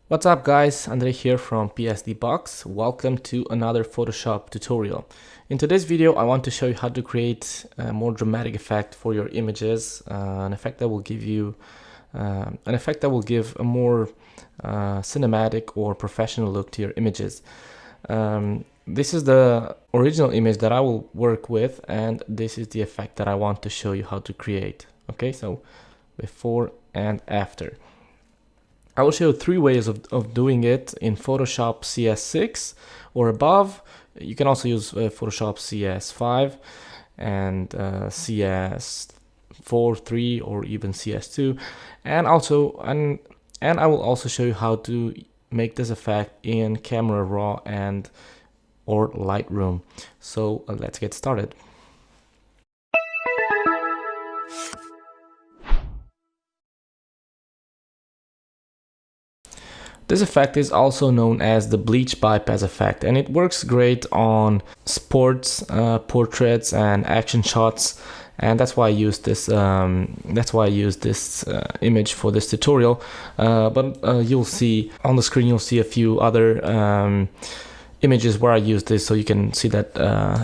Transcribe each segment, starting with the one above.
What's up guys, Andre here from PSD Box. Welcome to another Photoshop tutorial. In today's video I want to show you how to create a more dramatic effect for your images, an effect that will give you a more cinematic or professional look to your images. This is the original image that I will work with, and this is the effect that I want to show you how to create. Okay, so before and after. I will show you three ways of doing it in Photoshop CS6 or above. You can also use Photoshop CS5 and CS4, 3, or even CS2. And I will also show you how to make this effect in Camera Raw or Lightroom. So let's get started. This effect is also known as the Bleach Bypass effect, and it works great on sports, portraits, and action shots. And that's why I use this. Image for this tutorial. But you'll see on the screen. You'll see a few other images where I use this, so you can see that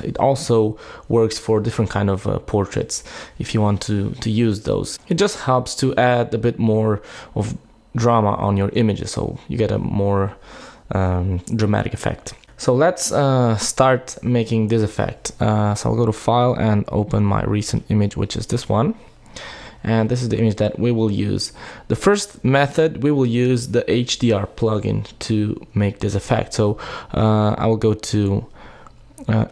it also works for different kind of portraits if you want to use those. It just helps to add a bit more of drama on your images, so you get a more dramatic effect. So let's start making this effect. So I'll go to File and open my recent image, which is this one. And this is the image that we will use. The first method, we will use the HDR plugin to make this effect. So I will go to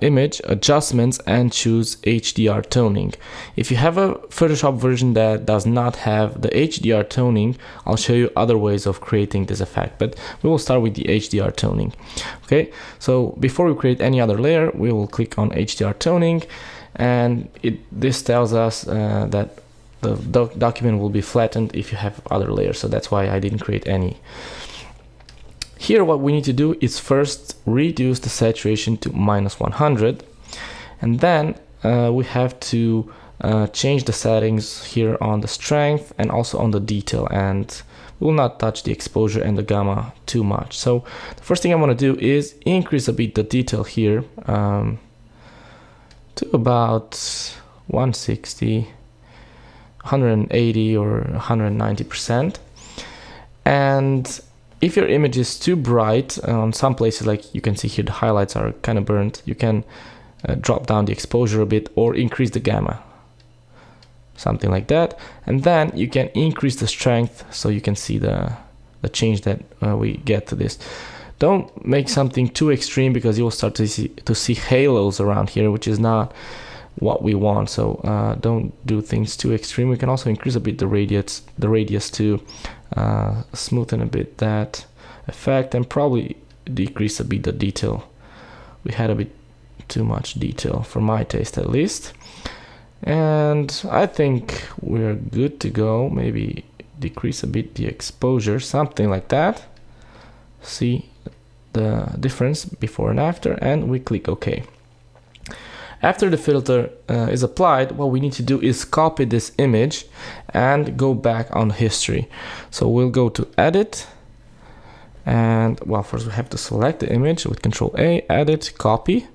Image, Adjustments, and choose HDR Toning. If you have a Photoshop version that does not have the HDR Toning, I'll show you other ways of creating this effect, but we will start with the HDR Toning. Okay, so before we create any other layer, we will click on HDR Toning, and this tells us that the document will be flattened if you have other layers, so that's why I didn't create any. Here what we need to do is first reduce the saturation to -100, and then we have to change the settings here on the strength and also on the detail, and we will not touch the exposure and the gamma too much. So the first thing I want to do is increase a bit the detail here to about 160, 180 or 190%. And if your image is too bright, on some places, like you can see here, the highlights are kind of burnt, you can drop down the exposure a bit or increase the gamma, something like that. And then you can increase the strength so you can see the change that we get to this. Don't make something too extreme, because you will start to see halos around here, which is not what we want. So don't do things too extreme. We can also increase a bit the radius to smoothen a bit that effect, and probably decrease a bit the detail. We had a bit too much detail for my taste, at least. And I think we're good to go. Maybe decrease a bit the exposure, something like that. See the difference before and after, and we click OK. After the filter is applied, what we need to do is copy this image and go back on history. So we'll go to Edit, and well, first we have to select the image with Control A, Edit, Copy.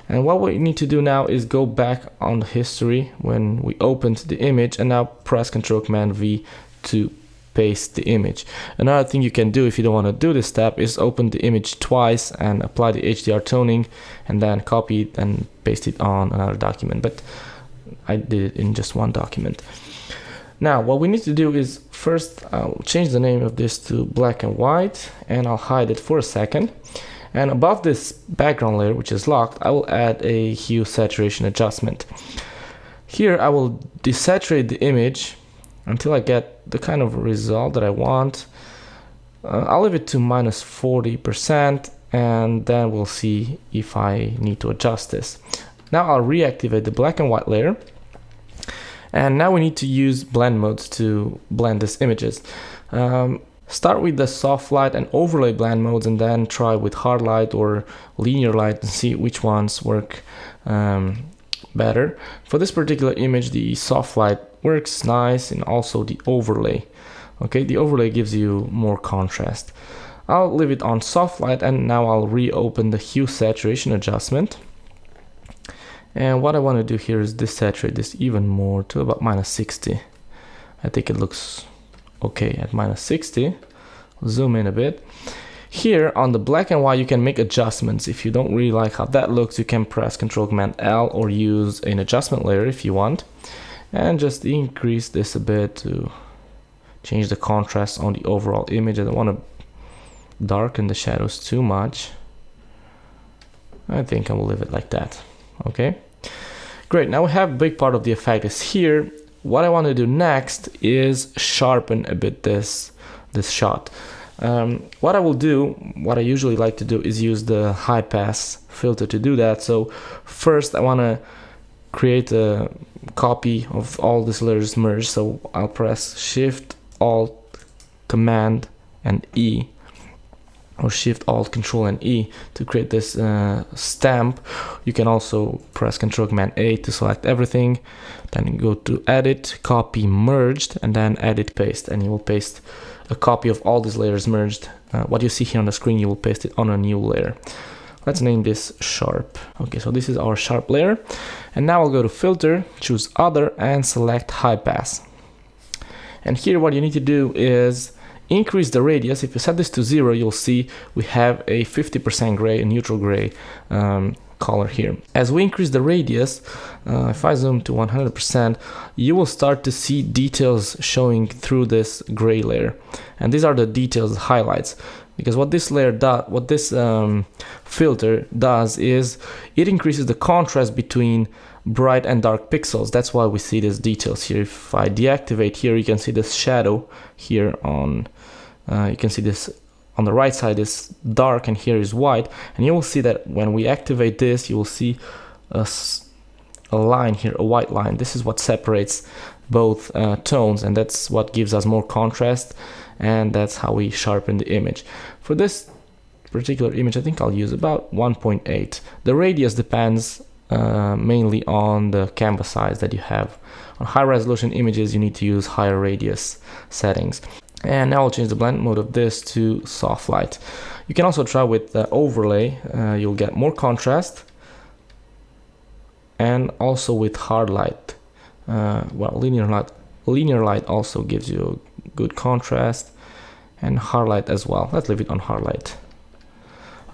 And what we need to do now is go back on the history when we opened the image, and now press Control Command V to paste the image. Another thing you can do if you don't want to do this step is open the image twice and apply the HDR toning, and then copy it and paste it on another document, but I did it in just one document. Now what we need to do is first I'll change the name of this to black and white, and I'll hide it for a second. And above this background layer, which is locked, I will add a hue saturation adjustment. Here I will desaturate the image until I get the kind of result that I want. I'll leave it to -40%, and then we'll see if I need to adjust this. Now I'll reactivate the black and white layer, and now we need to use blend modes to blend these images. Start with the soft light and overlay blend modes, and then try with hard light or linear light and see which ones work better. For this particular image, the soft light works nice, and also the overlay. Okay, the overlay gives you more contrast. I'll leave it on soft light, and now I'll reopen the hue saturation adjustment. And what I want to do here is desaturate this even more to about -60. I think it looks okay at -60. Zoom in a bit. Here on the black and white, you can make adjustments. If you don't really like how that looks, you can press Ctrl-Command-L or use an adjustment layer if you want. And just increase this a bit to change the contrast on the overall image. I don't want to darken the shadows too much. I think I will leave it like that. Okay, great. Now we have a big part of the effect is here. What I want to do next is sharpen a bit this shot. What I will do, what I usually like to do, is use the high pass filter to do that. So first I want to create a copy of all these layers merged. So I'll press Shift, Alt, Command, and E, or Shift, Alt, Control, and E to create this stamp. You can also press Ctrl-Command-A to select everything. Then go to Edit, Copy, Merged, and then Edit, Paste, and you will paste a copy of all these layers merged. What you see here on the screen, you will paste it on a new layer. Let's name this Sharp. Okay, so this is our Sharp layer. And now I'll go to Filter, choose Other, and select High Pass. And here what you need to do is increase the radius. If you set this to 0, you'll see we have a 50% gray, a neutral gray color here. As we increase the radius, if I zoom to 100%, you will start to see details showing through this gray layer. And these are the details, the highlights. Because what this layer does, what this filter does, is it increases the contrast between bright and dark pixels. That's why we see these details here. If I deactivate here, you can see this shadow here on, you can see this on the right side is dark and here is white. And you will see that when we activate this, you will see a line here, a white line. This is what separates both tones, and that's what gives us more contrast, and that's how we sharpen the image. For this particular image, I think I'll use about 1.8. The radius depends mainly on the canvas size that you have. On high resolution images, you need to use higher radius settings. And now I'll change the blend mode of this to soft light. You can also try with the overlay. You'll get more contrast, and also with hard light. Well, linear light also gives you good contrast, and hard light as well. Let's leave it on hard light.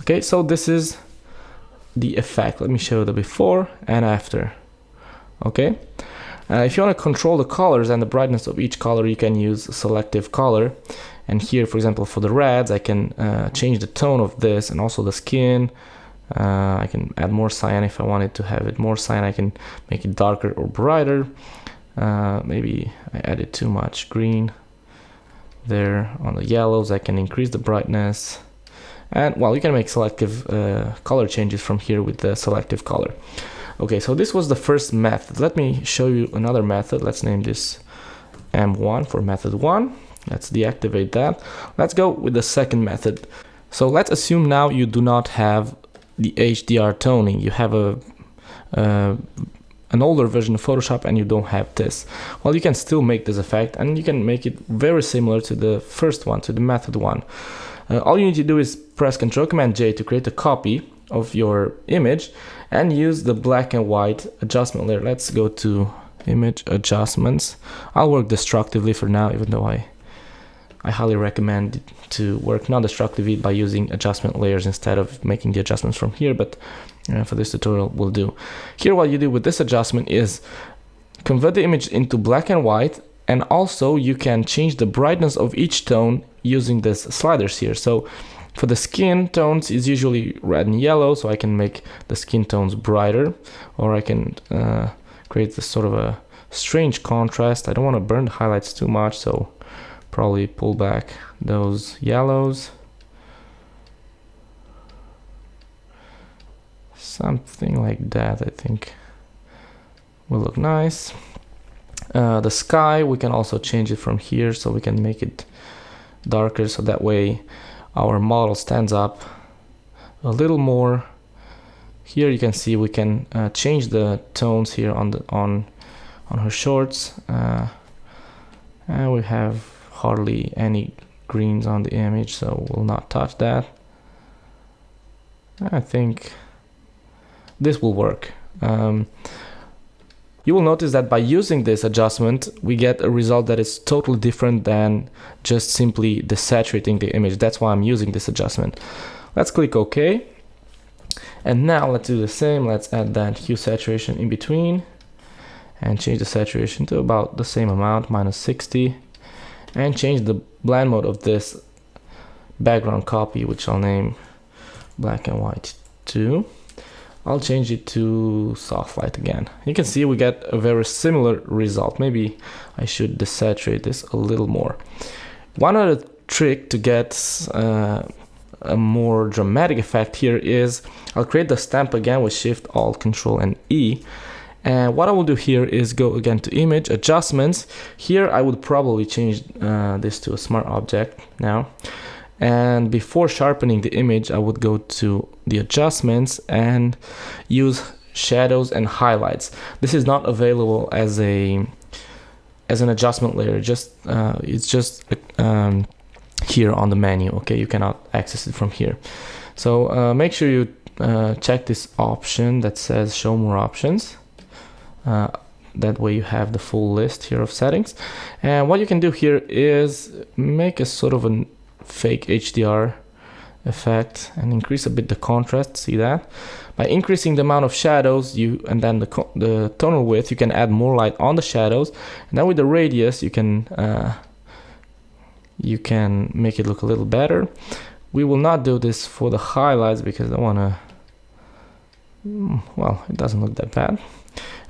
Okay, so this is the effect. Let me show you the before and after. Okay, if you want to control the colors and the brightness of each color, you can use selective color. And here, for example, for the reds, I can change the tone of this and also the skin. I can add more cyan if I wanted to have it more cyan. I can make it darker or brighter. Maybe I added too much green there. On the yellows, I can increase the brightness. And well, you can make selective color changes from here with the selective color. Okay, so this was the first method. Let me show you another method. Let's name this M1 for method 1. Let's deactivate that. Let's go with the second method. So let's assume now you do not have the HDR toning. You have an older version of Photoshop and you don't have this. Well, you can still make this effect, and you can make it very similar to the first one, to the method 1. All you need to do is press Ctrl-Command-J to create a copy of your image and use the black and white adjustment layer. Let's go to Image Adjustments. I'll work destructively for now, even though I highly recommend to work non-destructively by using adjustment layers instead of making the adjustments from here, but for this tutorial we'll do. Here what you do with this adjustment is convert the image into black and white, and also you can change the brightness of each tone using these sliders here. So for the skin tones is usually red and yellow, so I can make the skin tones brighter, or I can create this sort of a strange contrast. I don't want to burn the highlights too much, so probably pull back those yellows. Something like that, I think will look nice. The sky, we can also change it from here, so we can make it darker, so that way our model stands up a little more. Here you can see we can change the tones here on her shorts, and we have hardly any greens on the image, so we'll not touch that. I think this will work. You will notice that by using this adjustment, we get a result that is totally different than just simply desaturating the image. That's why I'm using this adjustment. Let's click OK. And now let's do the same. Let's add that hue saturation in between and change the saturation to about the same amount, -60, and change the blend mode of this background copy, which I'll name black and white 2. I'll change it to soft light again. You can see we get a very similar result. Maybe I should desaturate this a little more. One other trick to get a more dramatic effect here is I'll create the stamp again with Shift, Alt, Control, and E. And what I will do here is go again to Image, Adjustments. Here I would probably change this to a Smart Object now. And before sharpening the image, I would go to the adjustments and use shadows and highlights. This is not available as an adjustment layer. It's just here on the menu. Okay, you cannot access it from here. So make sure you check this option that says Show More Options. That way you have the full list here of settings. And what you can do here is make a sort of a fake HDR effect and increase a bit the contrast. See that? By increasing the amount of shadows and then the tonal width, you can add more light on the shadows. And then with the radius, you can make it look a little better. We will not do this for the highlights because I want to, well, it doesn't look that bad.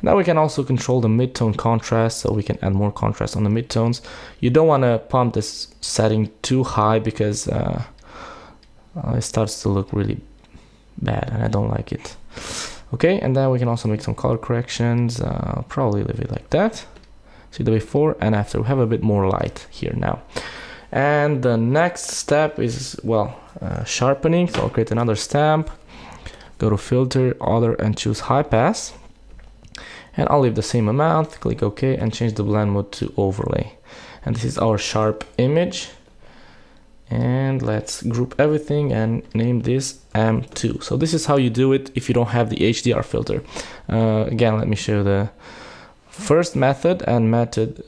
Now we can also control the mid-tone contrast, so we can add more contrast on the mid-tones. You don't want to pump this setting too high because it starts to look really bad and I don't like it. Okay, and then we can also make some color corrections. I'll probably leave it like that. See the before and after. We have a bit more light here now. And the next step is, well, sharpening. So I'll create another stamp, go to Filter, Other, and choose High Pass. And I'll leave the same amount, click OK, and change the blend mode to overlay. And this is our sharp image. And let's group everything and name this M2. So this is how you do it if you don't have the HDR filter. Again, let me show the first method and method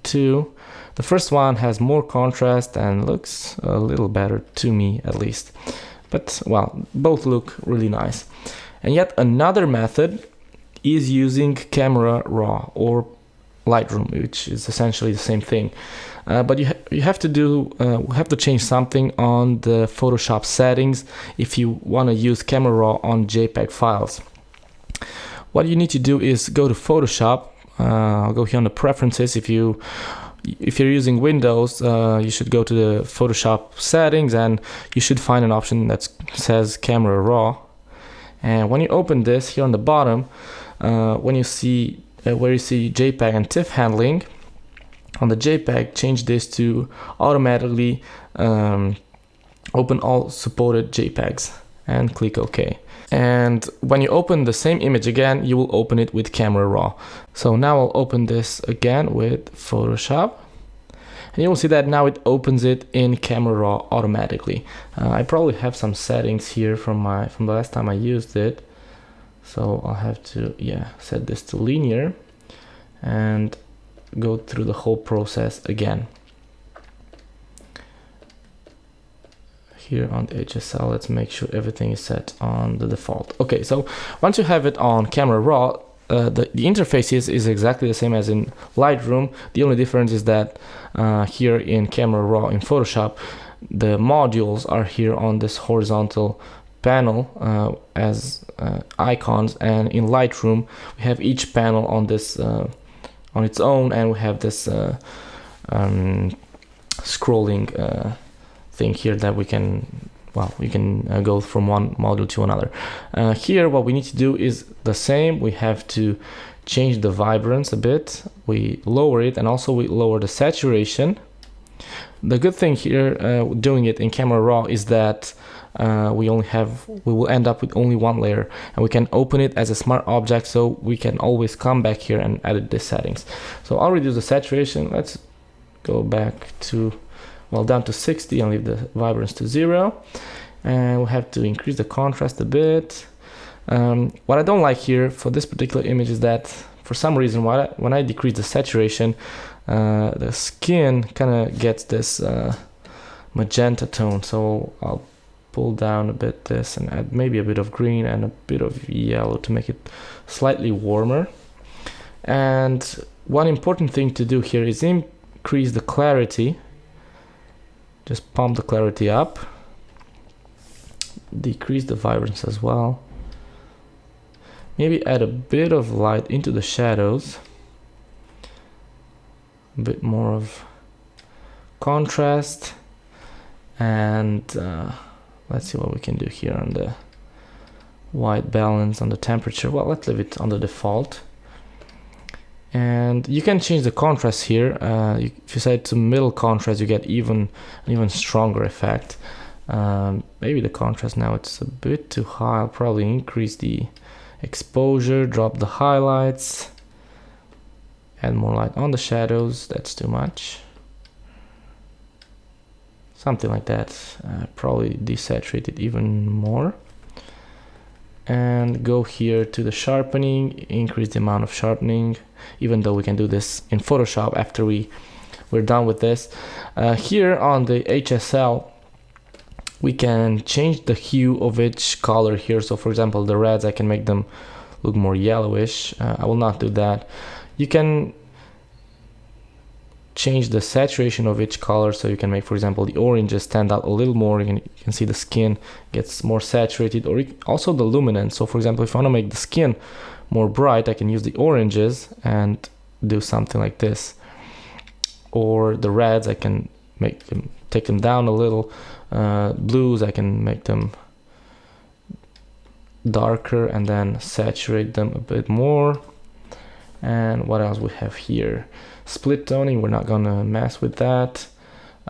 2. The first one has more contrast and looks a little better to me, at least. But, well, both look really nice. And yet another method is using Camera Raw or Lightroom, which is essentially the same thing. But you have to change something on the Photoshop settings if you want to use Camera Raw on JPEG files. What you need to do is go to Photoshop. I'll go here on the Preferences. If you're using Windows, you should go to the Photoshop settings and you should find an option that says Camera Raw. And when you open this here on the bottom, when you see where you see JPEG and TIFF handling, on the JPEG, change this to automatically open all supported JPEGs and click OK. And when you open the same image again, you will open it with Camera Raw. So now I'll open this again with Photoshop. And you will see that now it opens it in Camera Raw automatically. I probably have some settings here from the last time I used it. So I'll have to, set this to linear and go through the whole process again. Here on the HSL, let's make sure everything is set on the default. Okay, so once you have it on Camera Raw, the interface is exactly the same as in Lightroom. The only difference is that here in Camera Raw in Photoshop, the modules are here on this horizontal panel as icons, and in Lightroom we have each panel on this on its own, and we have this scrolling thing here that we can go from one module to another. Here what we need to do is the same. We have to change the vibrance a bit. We lower it, and also we lower the saturation. The good thing here doing it in Camera Raw is that we will end up with only one layer, and we can open it as a smart object, so we can always come back here and edit the settings. So I'll reduce the saturation. Let's go back to well, down to 60 and leave the vibrance to 0. And we have to increase the contrast a bit. What I don't like here for this particular image is that for some reason when I decrease the saturation, the skin kind of gets this magenta tone. So I'll pull down a bit this and add maybe a bit of green and a bit of yellow to make it slightly warmer. And one important thing to do here is increase the clarity. Just pump the clarity up. Decrease the vibrance as well. Maybe add a bit of light into the shadows. A bit more of contrast. And let's see what we can do here on the white balance, on the temperature. Well, let's leave it on the default. And you can change the contrast here. If you set to middle contrast, you get an even stronger effect. Maybe the contrast now it's a bit too high. I'll probably increase the exposure, drop the highlights, add more light on the shadows. That's too much. Something like that. Probably desaturate it even more. And go here to the sharpening, increase the amount of sharpening, even though we can do this in Photoshop after we're done with this. Here on the HSL, we can change the hue of each color here. So for example, the reds, I can make them look more yellowish. I will not do that. You can change the saturation of each color, so you can make, for example, the oranges stand out a little more. You can see the skin gets more saturated, or also the luminance. So for example, if I want to make the skin more bright, I can use the oranges and do something like this. Or the reds, I can take them down a little. Blues, I can make them darker and then saturate them a bit more. And what else we have here? Split toning, we're not gonna mess with that.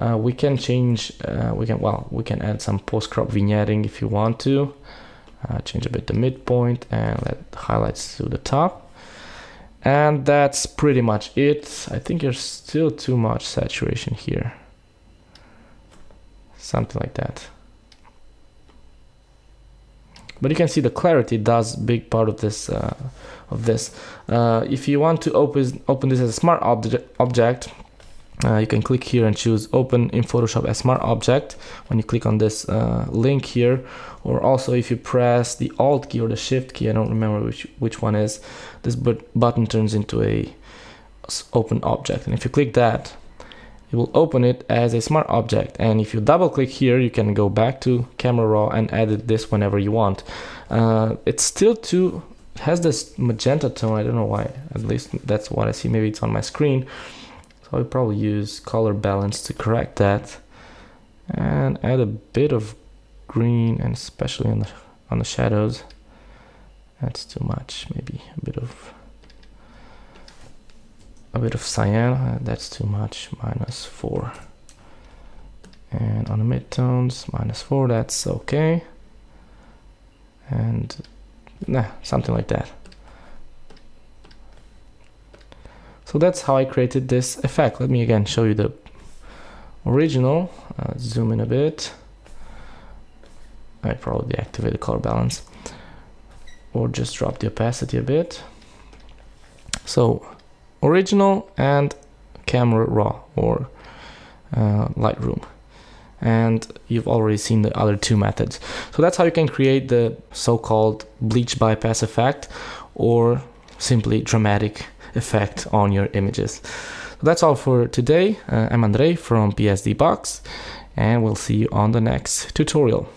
We can change, we can add some post-crop vignetting if you want to. Change a bit the midpoint and let the highlights to the top. And that's pretty much it. I think there's still too much saturation here. Something like that. But you can see the clarity does big part of this. If you want to open this as a smart object, you can click here and choose Open in Photoshop as Smart Object when you click on this link here. Or also if you press the Alt key or the Shift key, I don't remember which one is, this button turns into a open object. And if you click that, it will open it as a smart object. And if you double click here, you can go back to Camera Raw and edit this whenever you want. It's still has this magenta tone. I don't know why, at least that's what I see. Maybe it's on my screen. So I'll probably use color balance to correct that and add a bit of green, and especially on the shadows. That's too much. Maybe a bit of cyan, that's too much, -4. And on the midtones, -4, that's okay. And something like that. So that's how I created this effect. Let me again show you the original. Zoom in a bit. I probably deactivate the color balance, or just drop the opacity a bit. So original and Camera Raw or Lightroom. And you've already seen the other two methods. So that's how you can create the so-called bleach bypass effect, or simply dramatic effect on your images. So that's all for today. I'm Andrei from PSD Box, and we'll see you on the next tutorial.